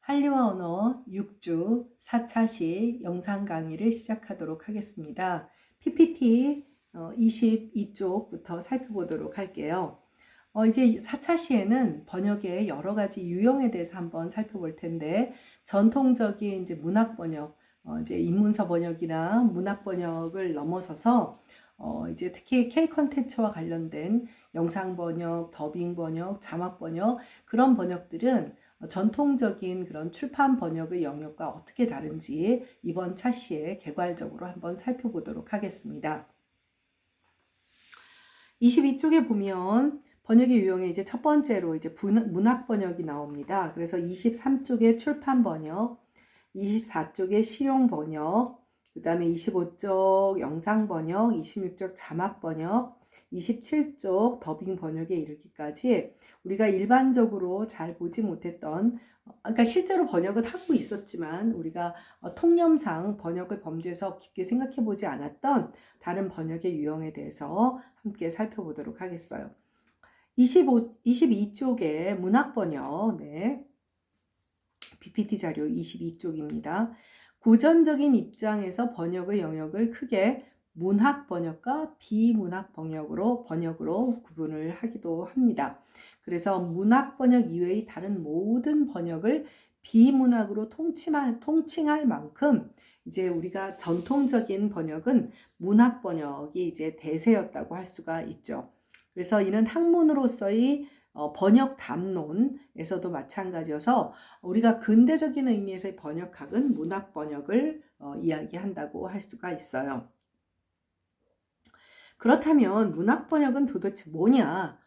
한리화 언어 6주 4차 시 영상 강의를 시작하도록 하겠습니다. PPT 22쪽부터 살펴보도록 할게요. 이제 4차 시에는 번역의 여러 가지 유형에 대해서 한번 살펴볼 텐데, 전통적인 이제 문학 번역, 이제 인문서 번역이나 문학 번역을 넘어서서 이제 특히 K 컨텐츠와 관련된 영상 번역, 더빙 번역, 자막 번역, 그런 번역들은 전통적인 그런 출판 번역의 영역과 어떻게 다른지 이번 차시에 개괄적으로 한번 살펴보도록 하겠습니다. 22쪽에 보면 번역의 유형에 이제 첫 번째로 이제 문학 번역이 나옵니다. 그래서 23쪽에 출판 번역, 24쪽에 실용 번역, 그 다음에 25쪽 영상 번역, 26쪽 자막 번역, 27쪽 더빙 번역에 이르기까지 우리가 일반적으로 잘 보지 못했던, 그러니까 실제로 번역은 하고 있었지만 우리가 통념상 번역을 범주에서 깊게 생각해 보지 않았던 다른 번역의 유형에 대해서 함께 살펴보도록 하겠어요. 22쪽에 문학 번역, 네. PPT 자료 22쪽입니다. 고전적인 입장에서 번역의 영역을 크게 문학 번역과 비문학 번역으로 구분을 하기도 합니다. 그래서 문학 번역 이외의 다른 모든 번역을 비문학으로 통칭할 만큼 이제 우리가 전통적인 번역은 문학 번역이 이제 대세였다고 할 수가 있죠. 그래서 이는 학문으로서의 번역 담론에서도 마찬가지여서 우리가 근대적인 의미에서의 번역학은 문학 번역을 이야기한다고 할 수가 있어요. 그렇다면 문학 번역은 도대체 뭐냐?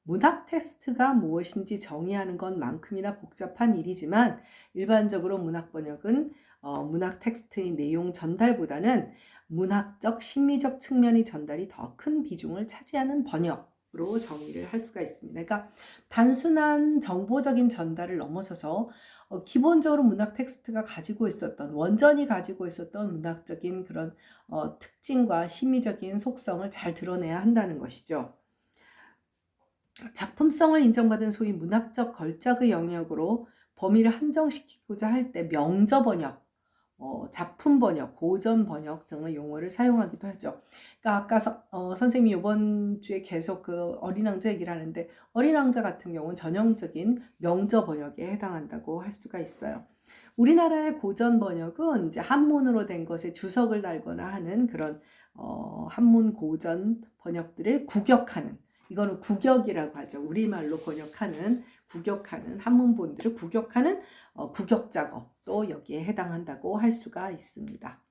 문학 텍스트가 무엇인지 정의하는 것만큼이나 복잡한 일이지만 일반적으로 문학 번역은 문학 텍스트의 내용 전달보다는 문학적, 심미적 측면의 전달이 더 큰 비중을 차지하는 번역으로 정의를 할 수가 있습니다. 그러니까 단순한 정보적인 전달을 넘어서서 기본적으로 문학 텍스트가 가지고 있었던, 원전이 가지고 있었던 문학적인 그런 특징과 심미적인 속성을 잘 드러내야 한다는 것이죠. 작품성을 인정받은 소위 문학적 걸작의 영역으로 범위를 한정시키고자 할 때 명저 번역, 작품 번역, 고전 번역 등의 용어를 사용하기도 하죠. 그러니까 아까 선생님이 이번 주에 계속 그 어린 왕자 얘기를 하는데, 어린 왕자 같은 경우는 전형적인 명저 번역에 해당한다고 할 수가 있어요. 우리나라의 고전 번역은 이제 한문으로 된 것에 주석을 달거나 하는 그런 한문 고전 번역들을 국역하는, 이거는 국역이라고 하죠. 우리말로 번역하는, 국역하는 한문본들을 국역하는 국역 작업도 여기에 해당한다고 할 수가 있습니다.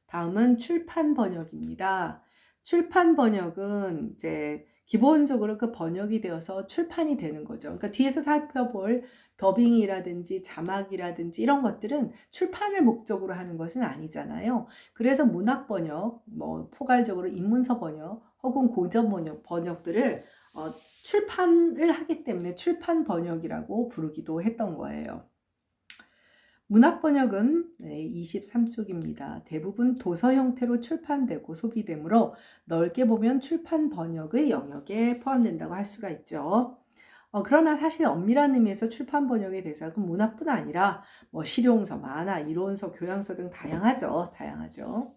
다음은 출판 번역입니다. 출판 번역은 이제 기본적으로 그 번역이 되어서 출판이 되는 거죠. 그러니까 뒤에서 살펴볼 더빙이라든지 자막이라든지 이런 것들은 출판을 목적으로 하는 것은 아니잖아요. 그래서 문학 번역, 포괄적으로 인문서 번역 혹은 고전 번역들을 출판을 하기 때문에 출판 번역이라고 부르기도 했던 거예요. 문학 번역은 23쪽입니다. 대부분 도서 형태로 출판되고 소비되므로 넓게 보면 출판 번역의 영역에 포함된다고 할 수가 있죠. 그러나 사실 엄밀한 의미에서 출판 번역의 대상은 문학뿐 아니라 실용서, 만화, 이론서, 교양서 등 다양하죠.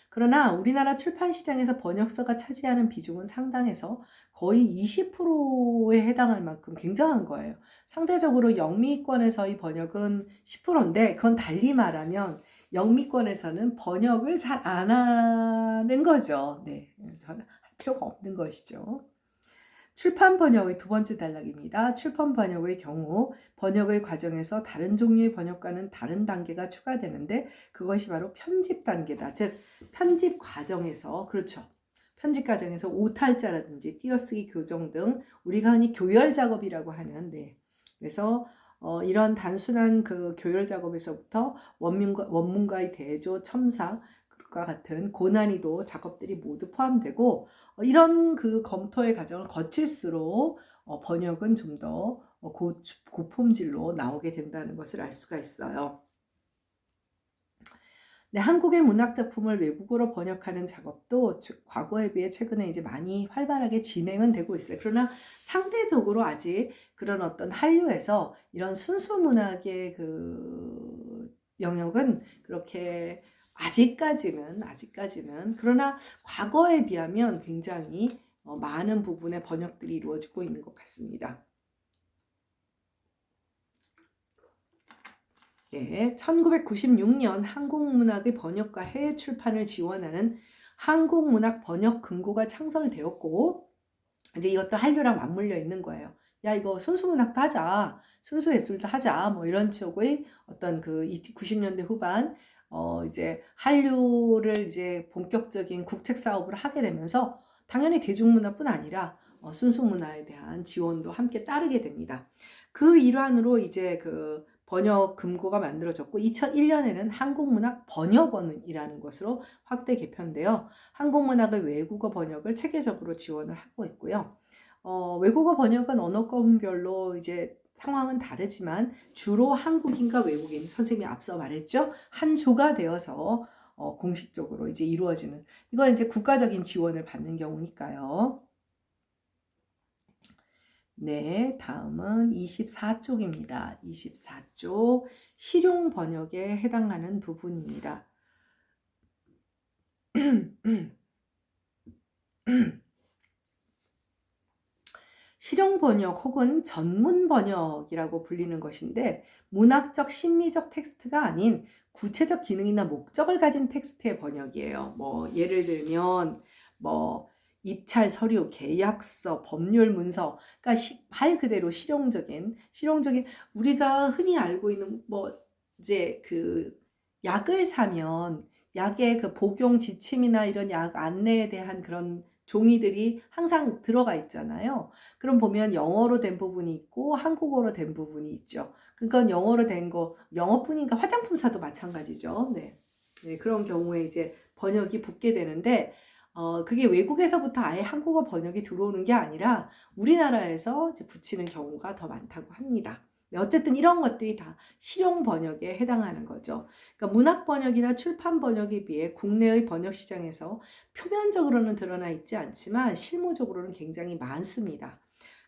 그러나 우리나라 출판 시장에서 번역서가 차지하는 비중은 상당해서 거의 20%에 해당할 만큼 굉장한 거예요. 상대적으로 영미권에서의 번역은 10%인데 그건 달리 말하면 영미권에서는 번역을 잘 안 하는 거죠. 네, 할 필요가 없는 것이죠. 출판 번역의 두 번째 단락입니다. 출판 번역의 경우 번역의 과정에서 다른 종류의 번역과는 다른 단계가 추가되는데 그것이 바로 편집 단계다. 즉 편집 과정에서, 그렇죠. 편집 과정에서 오탈자라든지 띄어쓰기 교정 등 우리가 흔히 교열 작업이라고 하는, 그래서 이런 단순한 그 교열 작업에서부터 원문과의 대조, 첨삭 과 같은 고난이도 작업들이 모두 포함되고 이런 그 검토의 과정을 거칠수록 번역은 좀 더 고품질로 나오게 된다는 것을 알 수가 있어요. 네, 한국의 문학 작품을 외국어로 번역하는 작업도 과거에 비해 최근에 이제 많이 활발하게 진행은 되고 있어요. 그러나 상대적으로 아직 그런 어떤 한류에서 이런 순수 문학의 그 영역은 그렇게 아직까지는 그러나 과거에 비하면 굉장히 많은 부분의 번역들이 이루어지고 있는 것 같습니다. 예, 1996년 한국문학의 번역과 해외 출판을 지원하는 한국문학 번역 금고가 창설되었고, 이제 이것도 한류랑 맞물려 있는 거예요. 야, 이거 순수문학도 하자, 순수예술도 하자, 뭐 이런 쪽의 어떤 그 90년대 후반, 이제 한류를 이제 본격적인 국책 사업을 하게 되면서 당연히 대중문화뿐 아니라 순수문화에 대한 지원도 함께 따르게 됩니다. 그 일환으로 이제 그 번역 금고가 만들어졌고 2001년에는 한국문학 번역원이라는 것으로 확대 개편되어 한국문학의 외국어 번역을 체계적으로 지원을 하고 있고요. 외국어 번역은 언어권별로 이제 상황은 다르지만 주로 한국인과 외국인, 선생님이 앞서 말했죠. 한 조가 되어서 공식적으로 이제 이루어지는, 이건 이제 국가적인 지원을 받는 경우니까요. 네, 다음은 24쪽입니다. 24쪽 실용 번역에 해당하는 부분입니다. 실용 번역 혹은 전문 번역이라고 불리는 것인데 문학적 심미적 텍스트가 아닌 구체적 기능이나 목적을 가진 텍스트의 번역이에요. 뭐 예를 들면 뭐 입찰 서류, 계약서, 법률 문서, 그러니까 말 그대로 실용적인 우리가 흔히 알고 있는 뭐 이제 그 약을 사면 약의 그 복용 지침이나 이런 약 안내에 대한 그런 종이들이 항상 들어가 있잖아요. 그럼 보면 영어로 된 부분이 있고 한국어로 된 부분이 있죠. 그러니까 영어로 된 거, 영어뿐인가 화장품사도 마찬가지죠. 네. 네, 그런 경우에 이제 번역이 붙게 되는데, 그게 외국에서부터 아예 한국어 번역이 들어오는 게 아니라 우리나라에서 이제 붙이는 경우가 더 많다고 합니다. 네, 어쨌든 이런 것들이 다 실용 번역에 해당하는 거죠. 그러니까 문학 번역이나 출판 번역에 비해 국내의 번역 시장에서 표면적으로는 드러나 있지 않지만 실무적으로는 굉장히 많습니다.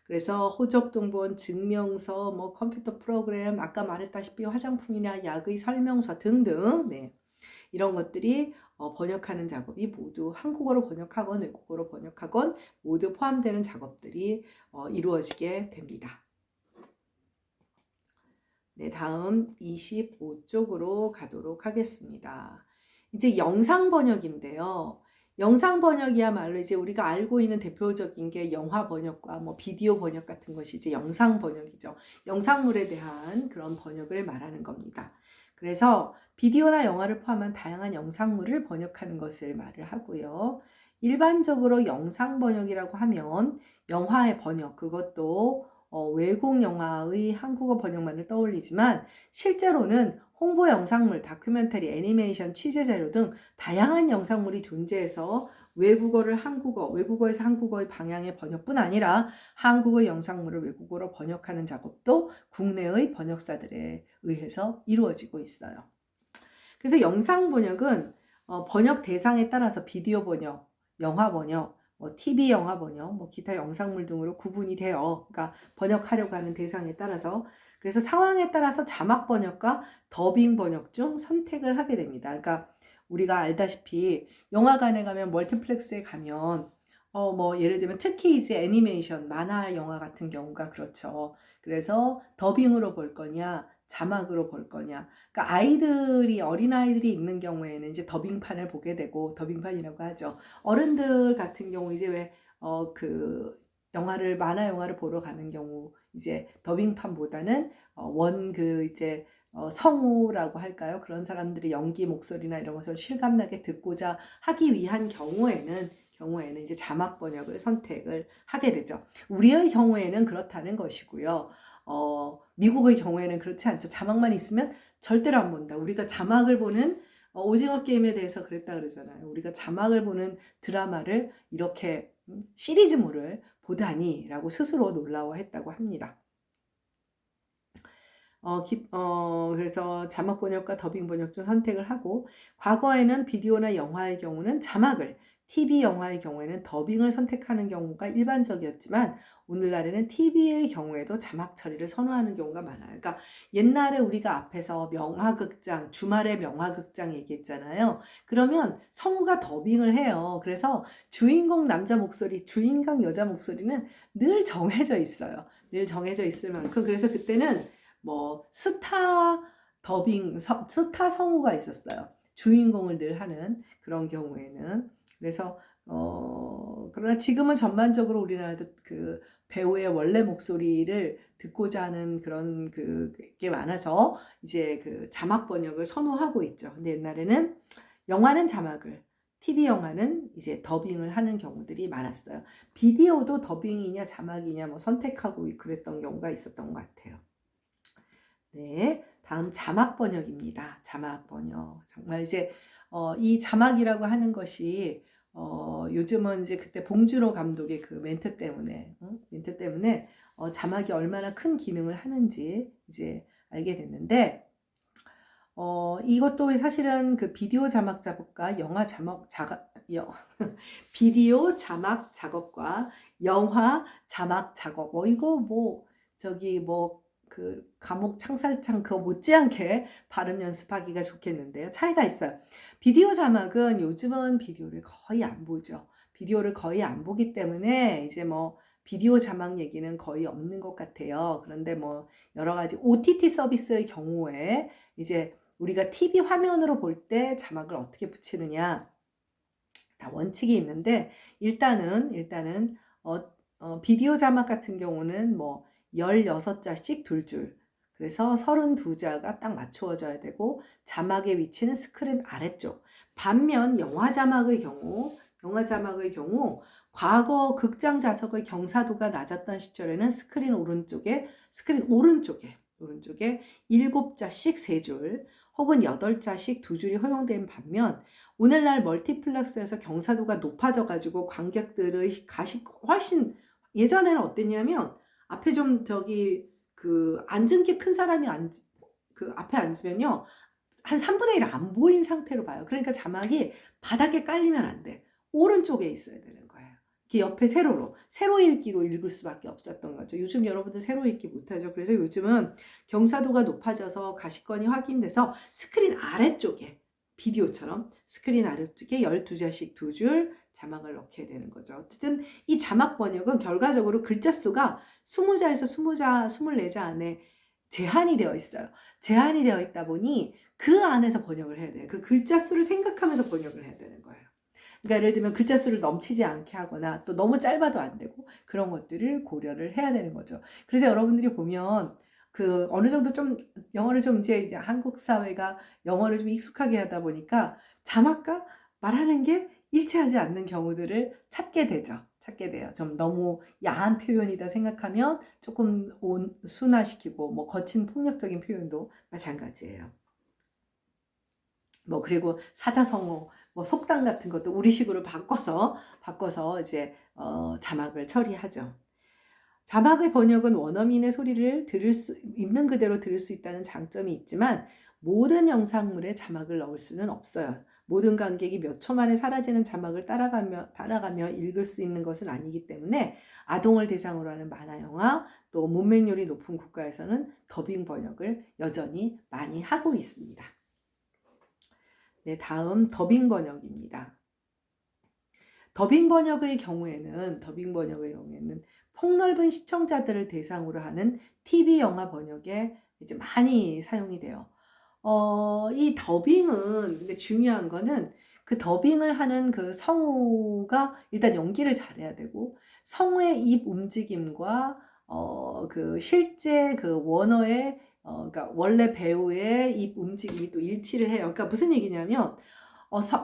그래서 호적동본, 증명서, 뭐 컴퓨터 프로그램, 아까 말했다시피 화장품이나 약의 설명서 등등, 네, 이런 것들이 번역하는 작업이 모두 한국어로 번역하건 외국어로 번역하건 모두 포함되는 작업들이 이루어지게 됩니다. 네, 다음 25쪽으로 가도록 하겠습니다. 이제 영상 번역인데요. 영상 번역이야말로 이제 우리가 알고 있는 대표적인 게 영화 번역과 뭐 비디오 번역 같은 것이 이제 영상 번역이죠. 영상물에 대한 그런 번역을 말하는 겁니다. 그래서 비디오나 영화를 포함한 다양한 영상물을 번역하는 것을 말을 하고요. 일반적으로 영상 번역이라고 하면 영화의 번역, 그것도 외국 영화의 한국어 번역만을 떠올리지만 실제로는 홍보 영상물, 다큐멘터리, 애니메이션, 취재자료 등 다양한 영상물이 존재해서 외국어를 한국어, 외국어에서 한국어의 방향의 번역뿐 아니라 한국어 영상물을 외국어로 번역하는 작업도 국내의 번역사들에 의해서 이루어지고 있어요. 그래서 영상 번역은 번역 대상에 따라서 비디오 번역, 영화 번역, 뭐 TV 영화 번역, 뭐 기타 영상물 등으로 구분이 돼요. 그러니까 번역하려고 하는 대상에 따라서. 그래서 상황에 따라서 자막 번역과 더빙 번역 중 선택을 하게 됩니다. 그러니까 우리가 알다시피 영화관에 가면 멀티플렉스에 가면 뭐 예를 들면 특히 이제 애니메이션, 만화 영화 같은 경우가 그렇죠. 그래서 더빙으로 볼 거냐, 자막으로 볼 거냐. 그러니까 아이들이 어린아이들이 있는 경우에는 이제 더빙판을 보게 되고 더빙판이라고 하죠. 어른들 같은 경우 이제 왜 그 영화를 만화 영화를 보러 가는 경우 이제 더빙판보다는 원 그 이제 성우라고 할까요? 그런 사람들이 연기 목소리나 이런 것을 실감나게 듣고자 하기 위한 경우에는 이제 자막 번역을 선택을 하게 되죠. 우리의 경우에는 그렇다는 것이고요. 미국의 경우에는 그렇지 않죠. 자막만 있으면 절대로 안 본다. 우리가 자막을 보는 오징어 게임에 대해서 그랬다 그러잖아요. 우리가 자막을 보는 드라마를 이렇게 시리즈물을 보다니 라고 스스로 놀라워했다고 합니다. 그래서 자막 번역과 더빙 번역 중 선택을 하고, 과거에는 비디오나 영화의 경우는 자막을, TV 영화의 경우에는 더빙을 선택하는 경우가 일반적이었지만, 오늘날에는 TV의 경우에도 자막 처리를 선호하는 경우가 많아요. 그러니까 옛날에 우리가 앞에서 명화극장, 주말에 명화극장 얘기했잖아요. 그러면 성우가 더빙을 해요. 그래서 주인공 남자 목소리, 주인공 여자 목소리는 늘 정해져 있어요. 늘 정해져 있을 만큼. 그래서 그때는 뭐 스타 성우가 있었어요. 주인공을 늘 하는 그런 경우에는. 그래서 그러나 지금은 전반적으로 우리나라도 그 배우의 원래 목소리를 듣고자 하는 그런 그게 많아서 이제 그 자막 번역을 선호하고 있죠. 근데 옛날에는 영화는 자막을, TV 영화는 이제 더빙을 하는 경우들이 많았어요. 비디오도 더빙이냐 자막이냐 뭐 선택하고 그랬던 경우가 있었던 것 같아요. 네, 다음 자막 번역입니다. 자막 번역. 정말 이제 이 자막이라고 하는 것이 요즘은 이제 그때 봉준호 감독의 그 멘트 때문에 자막이 얼마나 큰 기능을 하는지 이제 알게 됐는데, 이것도 사실은 그 비디오 자막 작업과 비디오 자막 작업과 영화 자막 작업, 이거 뭐 저기 뭐 그 감옥 창살창 그거 못지않게 발음 연습하기가 좋겠는데요. 차이가 있어요. 비디오 자막은 요즘은 비디오를 거의 안 보죠. 비디오를 거의 안 보기 때문에 이제 뭐 비디오 자막 얘기는 거의 없는 것 같아요. 그런데 뭐 여러 가지 OTT 서비스의 경우에 이제 우리가 TV 화면으로 볼 때 자막을 어떻게 붙이느냐, 다 원칙이 있는데, 일단은 비디오 자막 같은 경우는 뭐 16자씩 2줄, 그래서 32자가 딱 맞추어져야 되고, 자막의 위치는 스크린 아래쪽. 반면 영화 자막의 경우 과거 극장 좌석의 경사도가 낮았던 시절에는 스크린 오른쪽에 7자씩 3줄 혹은 8자씩 2줄이 허용된 반면, 오늘날 멀티플렉스에서 경사도가 높아져 가지고 관객들의 가시 훨씬, 예전에는 어땠냐면 앞에 좀 그 앉은 게 큰 사람이 그 앞에 앉으면요 한 3분의 1 안 보인 상태로 봐요. 그러니까 자막이 바닥에 깔리면 안 돼. 오른쪽에 있어야 되는 거예요. 이렇게 옆에 세로 읽기로 읽을 수밖에 없었던 거죠. 요즘 여러분들 세로 읽기 못하죠. 그래서 요즘은 경사도가 높아져서 가시권이 확인돼서 스크린 아래쪽에, 비디오처럼 스크린 아래쪽에 12자씩 2줄 자막을 넣게 되는 거죠. 어쨌든 이 자막 번역은 결과적으로 글자 수가 20자에서 24자 안에 제한이 되어 있어요. 제한이 되어 있다 보니 그 안에서 번역을 해야 돼요. 그 글자 수를 생각하면서 번역을 해야 되는 거예요. 그러니까 예를 들면 글자 수를 넘치지 않게 하거나 또 너무 짧아도 안 되고, 그런 것들을 고려를 해야 되는 거죠. 그래서 여러분들이 보면 그 어느 정도 좀 영어를 좀 이제 한국 사회가 영어를 좀 익숙하게 하다 보니까 자막과 말하는 게 일치하지 않는 경우들을 찾게 돼요. 좀 너무 야한 표현이다 생각하면 조금 순화시키고, 뭐 거친 폭력적인 표현도 마찬가지예요. 뭐 그리고 사자성어, 뭐 속담 같은 것도 우리식으로 바꿔서 이제 자막을 처리하죠. 자막의 번역은 원어민의 소리를 있는 그대로 들을 수 있다는 장점이 있지만, 모든 영상물에 자막을 넣을 수는 없어요. 모든 관객이 몇 초 만에 사라지는 자막을 따라가며 읽을 수 있는 것은 아니기 때문에, 아동을 대상으로 하는 만화 영화, 또 문맹률이 높은 국가에서는 더빙 번역을 여전히 많이 하고 있습니다. 네, 다음 더빙 번역입니다. 더빙 번역의 경우에는 폭넓은 시청자들을 대상으로 하는 TV 영화 번역에 이제 많이 사용이 돼요. 이 더빙은, 근데 중요한 거는 그 더빙을 하는 그 성우가 일단 연기를 잘해야 되고, 성우의 입 움직임과 그 실제 그 원어의 그러니까 원래 배우의 입 움직임이 또 일치를 해요. 그러니까 무슨 얘기냐면,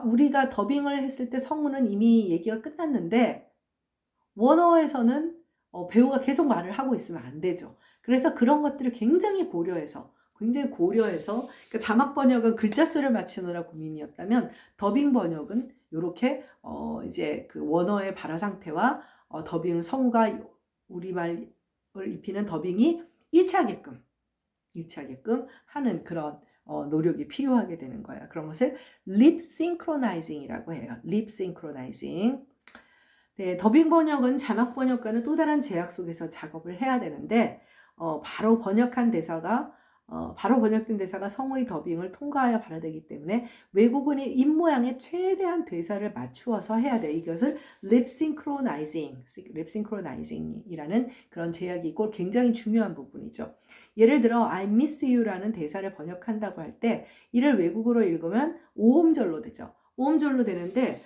우리가 더빙을 했을 때 성우는 이미 얘기가 끝났는데, 원어에서는 배우가 계속 말을 하고 있으면 안 되죠. 그래서 그런 것들을 굉장히 고려해서, 그러니까 자막 번역은 글자 수를 맞추느라 고민이었다면, 더빙 번역은 이렇게 이제 그 원어의 발화 상태와 더빙 성우가 우리말을 입히는 더빙이 일치하게끔 일치하게끔 하는 그런 노력이 필요하게 되는 거예요. 그런 것을 lip synchronizing이라고 해요. lip synchronizing. 네, 더빙 번역은 자막 번역과는 또 다른 제약 속에서 작업을 해야 되는데 바로 번역된 대사가 성의 더빙을 통과하여 발화되기 때문에 외국인의 입모양에 최대한 대사를 맞추어서 해야 돼. 이것을 lip synchronizing이라는 그런 제약이 있고 굉장히 중요한 부분이죠. 예를 들어 I miss you라는 대사를 번역한다고 할 때 이를 외국어로 읽으면 5음절로 되죠. 5음절로 되는데